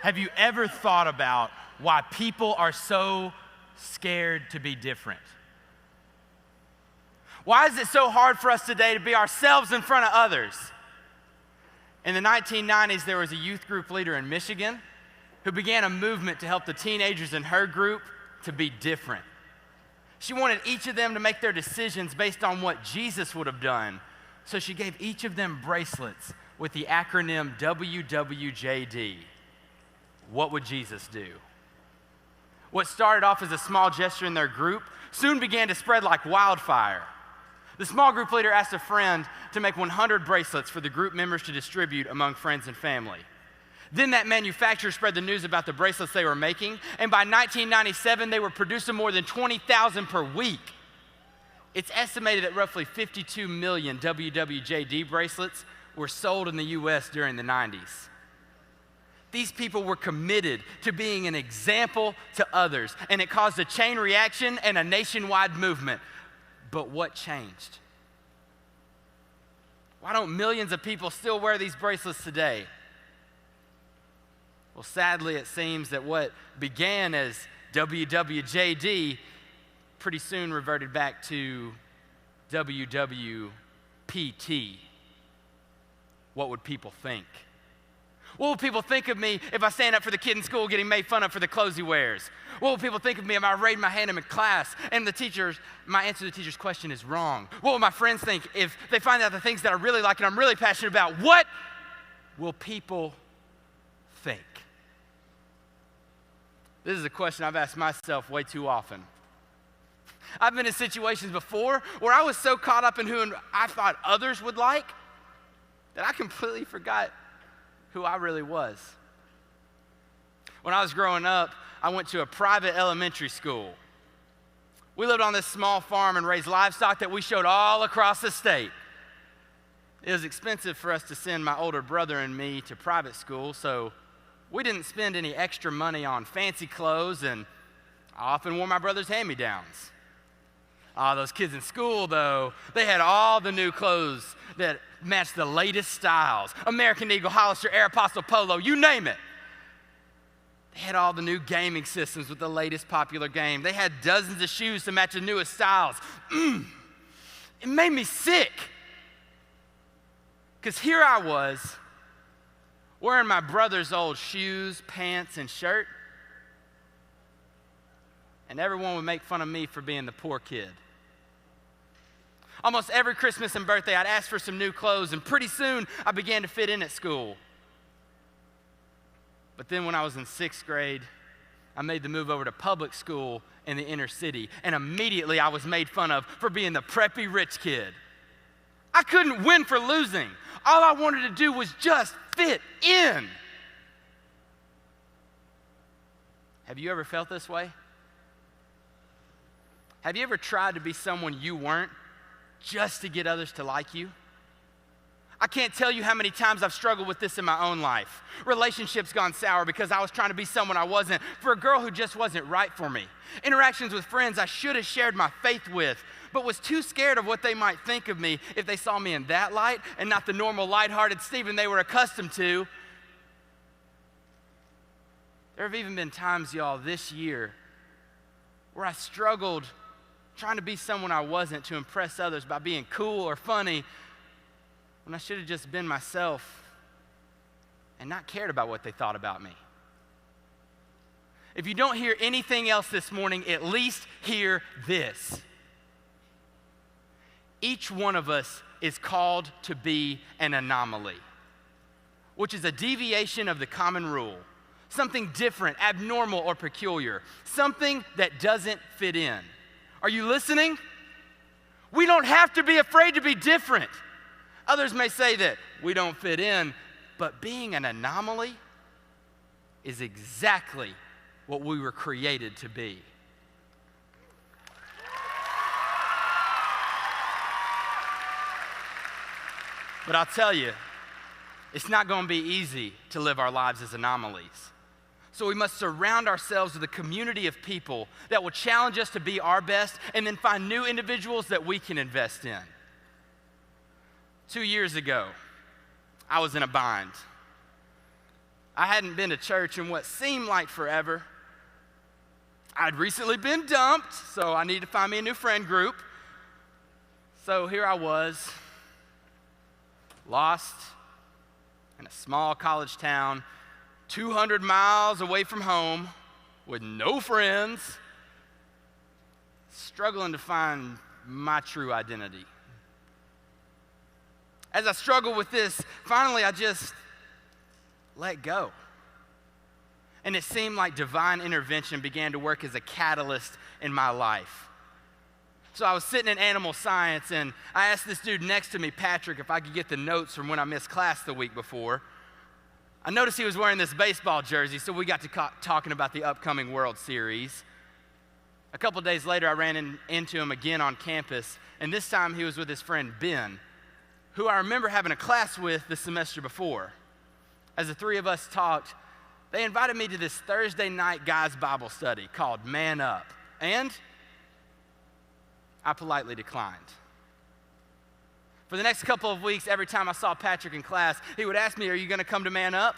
Have you ever thought about why people are so scared to be different? Why is it so hard for us today to be ourselves in front of others? In the 1990s, there was a youth group leader in Michigan who began a movement to help the teenagers in her group to be different. She wanted each of them to make their decisions based on what Jesus would have done. So she gave each of them bracelets with the acronym WWJD. What would Jesus do? What started off as a small gesture in their group soon began to spread like wildfire. The small group leader asked a friend to make 100 bracelets for the group members to distribute among friends and family. Then that manufacturer spread the news about the bracelets they were making, and by 1997, they were producing more than 20,000 per week. It's estimated that roughly 52 million WWJD bracelets were sold in the U.S. during the 90s. These people were committed to being an example to others, and it caused a chain reaction and a nationwide movement. But what changed? Why don't millions of people still wear these bracelets today? Well, sadly, it seems that what began as WWJD pretty soon reverted back to WWPT. What would people think? What will people think of me if I stand up for the kid in school getting made fun of for the clothes he wears? What will people think of me if I raise my hand in class and my answer to the teacher's question is wrong? What will my friends think if they find out the things that I really like and I'm really passionate about? What will people think? This is a question I've asked myself way too often. I've been in situations before where I was so caught up in who I thought others would like that I completely forgot who I really was. When I was growing up, I went to a private elementary school. We lived on this small farm and raised livestock that we showed all across the state. It was expensive for us to send my older brother and me to private school, so we didn't spend any extra money on fancy clothes, and I often wore my brother's hand-me-downs. Those kids in school, though, they had all the new clothes that matched the latest styles. American Eagle, Hollister, Aeropostale, Polo, you name it. They had all the new gaming systems with the latest popular game. They had dozens of shoes to match the newest styles. It made me sick. Because here I was, wearing my brother's old shoes, pants, and shirt, and everyone would make fun of me for being the poor kid. Almost every Christmas and birthday, I'd ask for some new clothes, and pretty soon, I began to fit in at school. But then when I was in 6th grade, I made the move over to public school in the inner city, and immediately I was made fun of for being the preppy rich kid. I couldn't win for losing. All I wanted to do was just fit in. Have you ever felt this way? Have you ever tried to be someone you weren't just to get others to like you? I can't tell you how many times I've struggled with this in my own life. Relationships gone sour because I was trying to be someone I wasn't for a girl who just wasn't right for me. Interactions with friends I should have shared my faith with, but was too scared of what they might think of me if they saw me in that light and not the normal, lighthearted Stephen they were accustomed to. There have even been times, y'all, this year where I struggled trying to be someone I wasn't to impress others by being cool or funny when I should have just been myself and not cared about what they thought about me. If you don't hear anything else this morning, at least hear this. Each one of us is called to be an anomaly, which is a deviation of the common rule, something different, abnormal, or peculiar, something that doesn't fit in. Are you listening? We don't have to be afraid to be different. Others may say that we don't fit in, but being an anomaly is exactly what we were created to be. But I'll tell you, it's not going to be easy to live our lives as anomalies. So we must surround ourselves with a community of people that will challenge us to be our best and then find new individuals that we can invest in. 2 years ago, I was in a bind. I hadn't been to church in what seemed like forever. I'd recently been dumped, so I needed to find me a new friend group. So here I was, lost in a small college town, 200 miles away from home, with no friends, struggling to find my true identity. As I struggled with this, finally I just let go. And it seemed like divine intervention began to work as a catalyst in my life. So I was sitting in animal science, and I asked this dude next to me, Patrick, if I could get the notes from when I missed class the week before. I noticed he was wearing this baseball jersey, so we got to talking about the upcoming World Series. A couple days later, I ran into him again on campus, and this time he was with his friend Ben, who I remember having a class with the semester before. As the three of us talked, they invited me to this Thursday night guys' Bible study called Man Up, and I politely declined. For the next couple of weeks, every time I saw Patrick in class, he would ask me, "Are you going to come to Man Up?"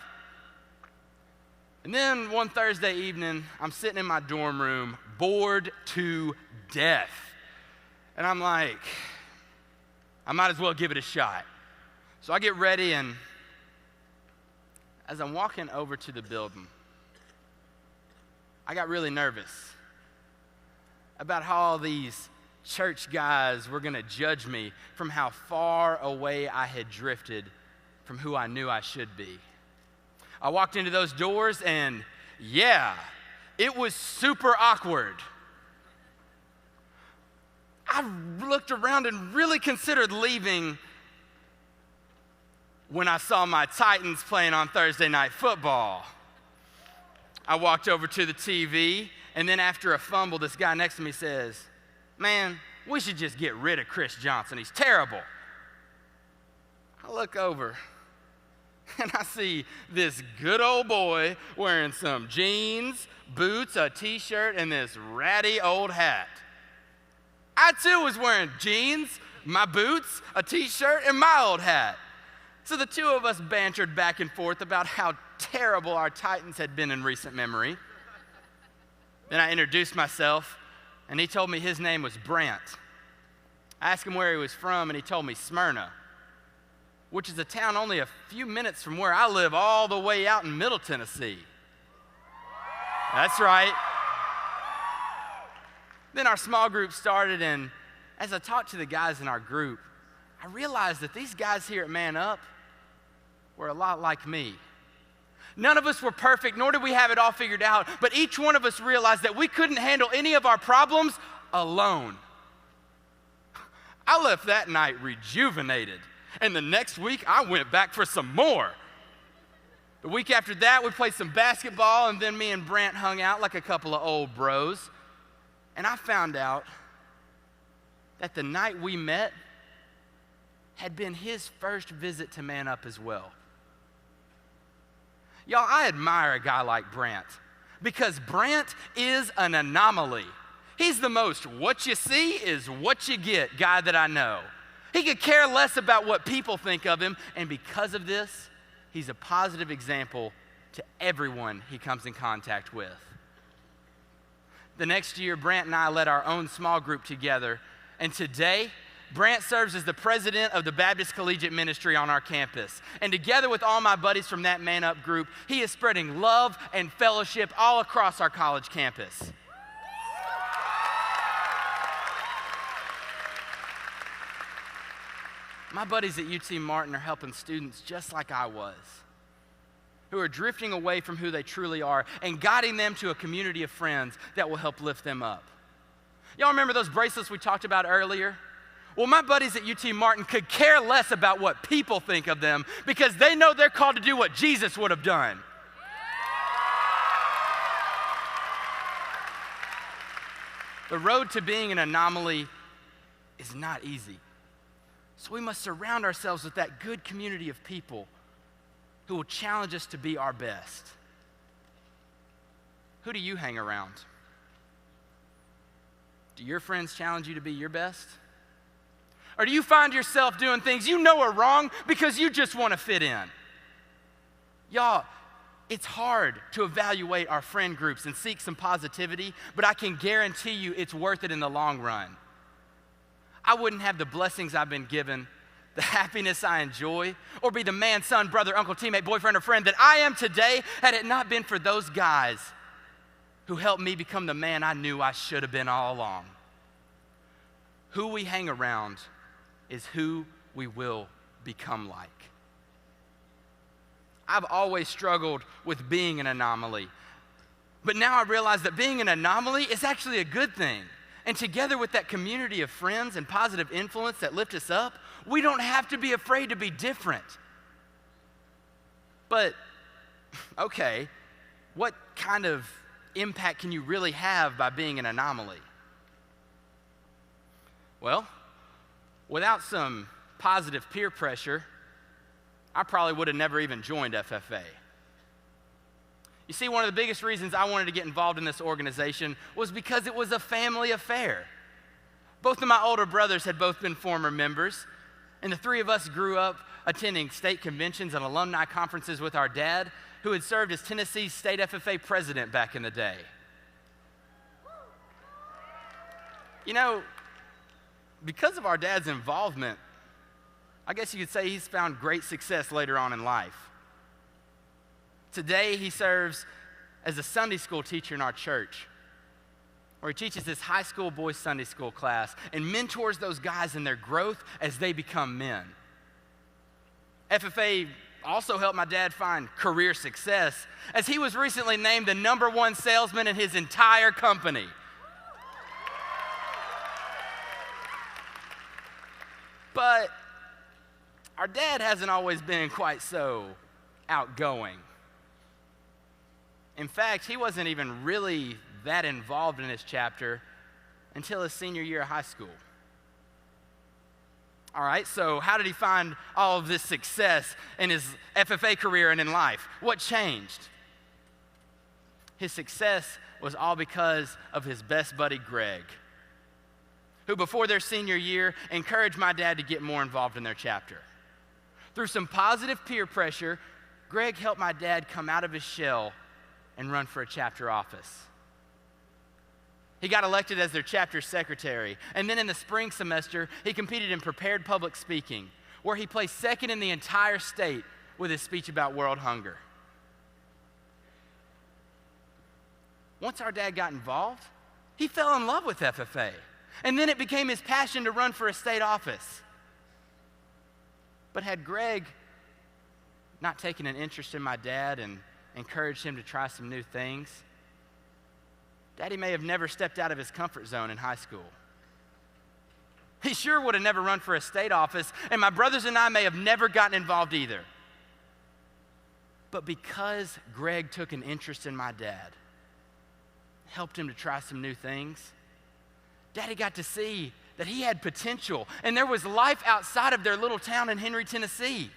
And then one Thursday evening, I'm sitting in my dorm room, bored to death. And I'm like, I might as well give it a shot. So I get ready, and as I'm walking over to the building, I got really nervous about how all these church guys were going to judge me from how far away I had drifted from who I knew I should be. I walked into those doors, and yeah, it was super awkward. I looked around and really considered leaving when I saw my Titans playing on Thursday Night Football. I walked over to the TV, and then after a fumble, this guy next to me says, "Man, we should just get rid of Chris Johnson. He's terrible." I look over, and I see this good old boy wearing some jeans, boots, a t-shirt, and this ratty old hat. I too was wearing jeans, my boots, a t-shirt, and my old hat. So the two of us bantered back and forth about how terrible our Titans had been in recent memory. Then I introduced myself, and he told me his name was Brant. I asked him where he was from, and he told me Smyrna, which is a town only a few minutes from where I live, all the way out in Middle Tennessee. That's right. Then our small group started, and as I talked to the guys in our group, I realized that these guys here at Man Up were a lot like me. None of us were perfect, nor did we have it all figured out, but each one of us realized that we couldn't handle any of our problems alone. I left that night rejuvenated, and the next week I went back for some more. The week after that, we played some basketball, and then me and Brant hung out like a couple of old bros. And I found out that the night we met had been his first visit to Man Up as well. Y'all, I admire a guy like Brant because Brant is an anomaly. He's the most what you see is what you get guy that I know. He could care less about what people think of him, and because of this, he's a positive example to everyone he comes in contact with. The next year, Brant and I led our own small group together, and today, Brant serves as the president of the Baptist Collegiate Ministry on our campus. And together with all my buddies from that Man Up group, he is spreading love and fellowship all across our college campus. My buddies at UT Martin are helping students just like I was, who are drifting away from who they truly are and guiding them to a community of friends that will help lift them up. Y'all remember those bracelets we talked about earlier? Well, my buddies at UT Martin could care less about what people think of them because they know they're called to do what Jesus would have done. The road to being an anomaly is not easy. So we must surround ourselves with that good community of people who will challenge us to be our best. Who do you hang around? Do your friends challenge you to be your best? Or do you find yourself doing things you know are wrong because you just want to fit in? Y'all, It's hard to evaluate our friend groups and seek some positivity, but I can guarantee you it's worth it in the long run. I wouldn't have the blessings I've been given, the happiness I enjoy, or be the man, son, brother, uncle, teammate, boyfriend, or friend that I am today had it not been for those guys who helped me become the man I knew I should have been all along. Who we hang around is who we will become like. I've always struggled with being an anomaly, but now I realize that being an anomaly is actually a good thing. And together with that community of friends and positive influence that lift us up, we don't have to be afraid to be different. But, okay, what kind of impact can you really have by being an anomaly? Well, without some positive peer pressure, I probably would have never even joined FFA. You see, one of the biggest reasons I wanted to get involved in this organization was because it was a family affair. Both of my older brothers had both been former members, and the three of us grew up attending state conventions and alumni conferences with our dad, who had served as Tennessee's state FFA president back in the day. You know, because of our dad's involvement, I guess you could say he's found great success later on in life. Today, he serves as a Sunday school teacher in our church, where he teaches this high school boys Sunday school class and mentors those guys in their growth as they become men. FFA also helped my dad find career success, as he was recently named the #1 salesman in his entire company. But our dad hasn't always been quite so outgoing. In fact, he wasn't even really that involved in his chapter until his senior year of high school. All right, so how did he find all of this success in his FFA career and in life? What changed? His success was all because of his best buddy, Greg, who before their senior year encouraged my dad to get more involved in their chapter. Through some positive peer pressure, Greg helped my dad come out of his shell and run for a chapter office. He got elected as their chapter secretary, and then in the spring semester, he competed in prepared public speaking, where he placed second in the entire state with his speech about world hunger. Once our dad got involved, he fell in love with FFA, and then it became his passion to run for a state office. But had Greg not taken an interest in my dad and encouraged him to try some new things, Daddy may have never stepped out of his comfort zone in high school. He sure would have never run for a state office, and my brothers and I may have never gotten involved either. But because Greg took an interest in my dad, helped him to try some new things, Daddy got to see that he had potential, and there was life outside of their little town in Henry, Tennessee.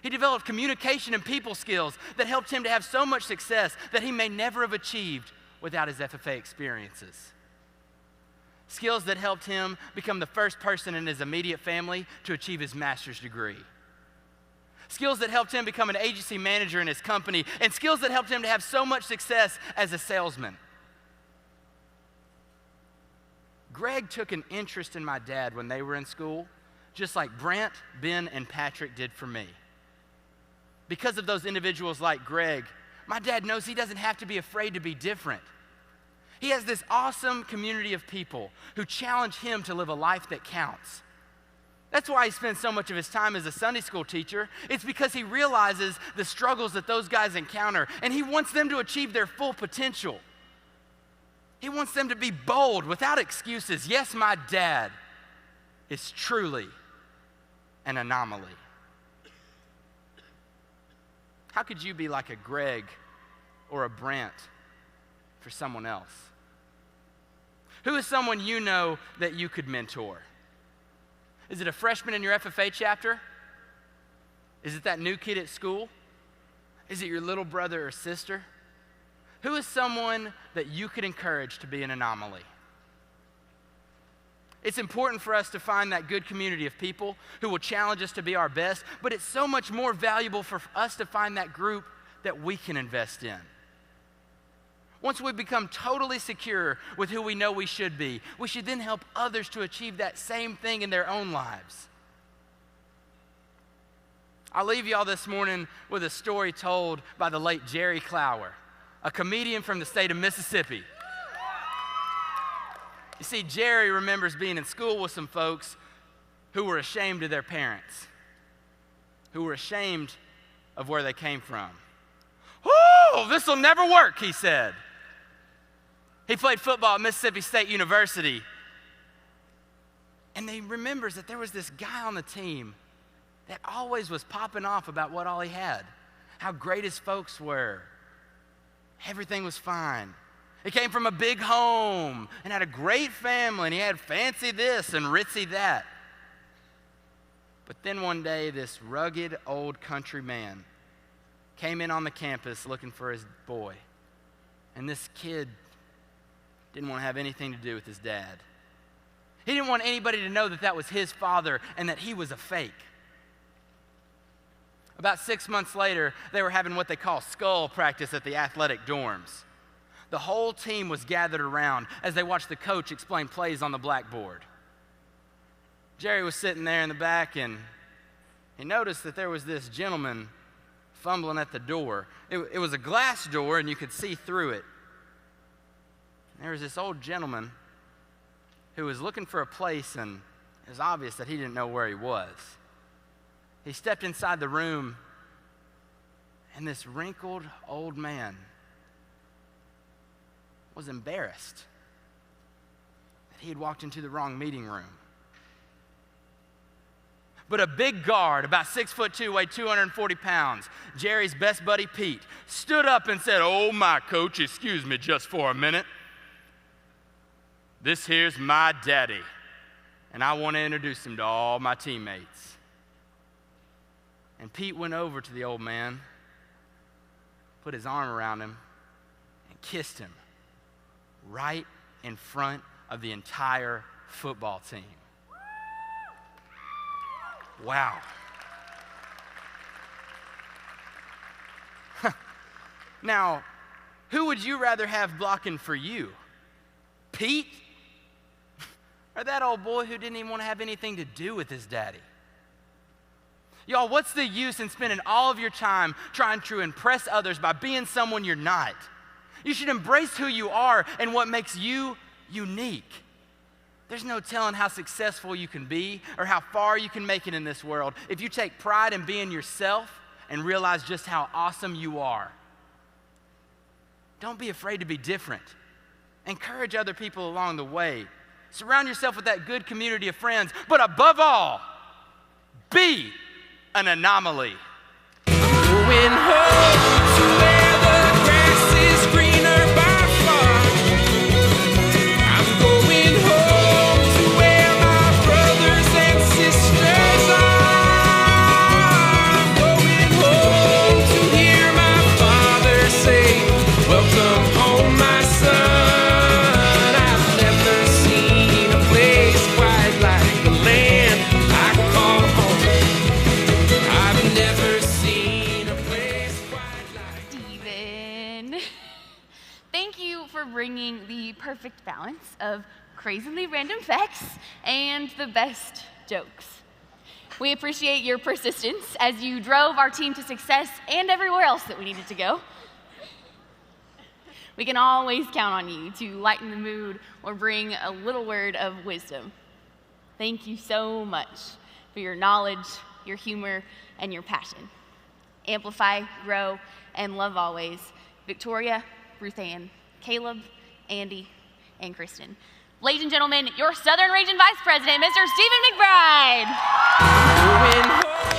He developed communication and people skills that helped him to have so much success that he may never have achieved without his FFA experiences. Skills that helped him become the first person in his immediate family to achieve his master's degree. Skills that helped him become an agency manager in his company, and skills that helped him to have so much success as a salesman. Greg took an interest in my dad when they were in school, just like Brent, Ben, and Patrick did for me. Because of those individuals like Greg, my dad knows he doesn't have to be afraid to be different. He has this awesome community of people who challenge him to live a life that counts. That's why he spends so much of his time as a Sunday school teacher. It's because he realizes the struggles that those guys encounter, and he wants them to achieve their full potential. He wants them to be bold, without excuses. Yes, my dad is truly an anomaly. How could you be like a Greg or a Brent for someone else? Who is someone you know that you could mentor? Is it a freshman in your FFA chapter? Is it that new kid at school? Is it your little brother or sister? Who is someone that you could encourage to be an anomaly? It's important for us to find that good community of people who will challenge us to be our best, but it's so much more valuable for us to find that group that we can invest in. Once we become totally secure with who we know we should be, we should then help others to achieve that same thing in their own lives. I'll leave y'all this morning with a story told by the late Jerry Clower, a comedian from the state of Mississippi. You see, Jerry remembers being in school with some folks who were ashamed of their parents, who were ashamed of where they came from. "Oh, this will never work," he said. He played football at Mississippi State University, and he remembers that there was this guy on the team that always was popping off about what all he had, how great his folks were. Everything was fine. He came from a big home and had a great family, and he had fancy this and ritzy that. But then one day, this rugged old country man came in on the campus looking for his boy, and this kid didn't want to have anything to do with his dad. He didn't want anybody to know that that was his father and that he was a fake. About 6 months later, they were having what they call skull practice at the athletic dorms. The whole team was gathered around as they watched the coach explain plays on the blackboard. Jerry was sitting there in the back, and he noticed that there was this gentleman fumbling at the door. It was a glass door, and you could see through it. There was this old gentleman who was looking for a place, and it was obvious that he didn't know where he was. He stepped inside the room, and this wrinkled old man was embarrassed that he had walked into the wrong meeting room. But a big guard, about 6'2", weighed 240 pounds, Jerry's best buddy Pete, stood up and said, "Oh, my coach, excuse me just for a minute. This here's my daddy, and I want to introduce him to all my teammates." And Pete went over to the old man, put his arm around him, and kissed him right in front of the entire football team. Wow. Now, who would you rather have blocking for you? Pete? Or that old boy who didn't even want to have anything to do with his daddy? Y'all, what's the use in spending all of your time trying to impress others by being someone you're not? You should embrace who you are and what makes you unique. There's no telling how successful you can be or how far you can make it in this world if you take pride in being yourself and realize just how awesome you are. Don't be afraid to be different. Encourage other people along the way. Surround yourself with that good community of friends, but above all, be an anomaly. Going home to where the grass is greener by far. I'm going home to where my brothers and sisters are. I'm going home to hear my father say, "Welcome home, my son." I've never seen a place quite like the land I call home. I've never seen a place quite like Steven. Thank you for bringing the perfect balance of crazily random facts and the best jokes. We appreciate your persistence as you drove our team to success and everywhere else that we needed to go. We can always count on you to lighten the mood or bring a little word of wisdom. Thank you so much for your knowledge, your humor, and your passion. Amplify, grow, and love always. Victoria, Ruth Ann, Caleb, Andy, and Kristen. Ladies and gentlemen, your Southern Region Vice President, Mr. Stephen McBride. going home.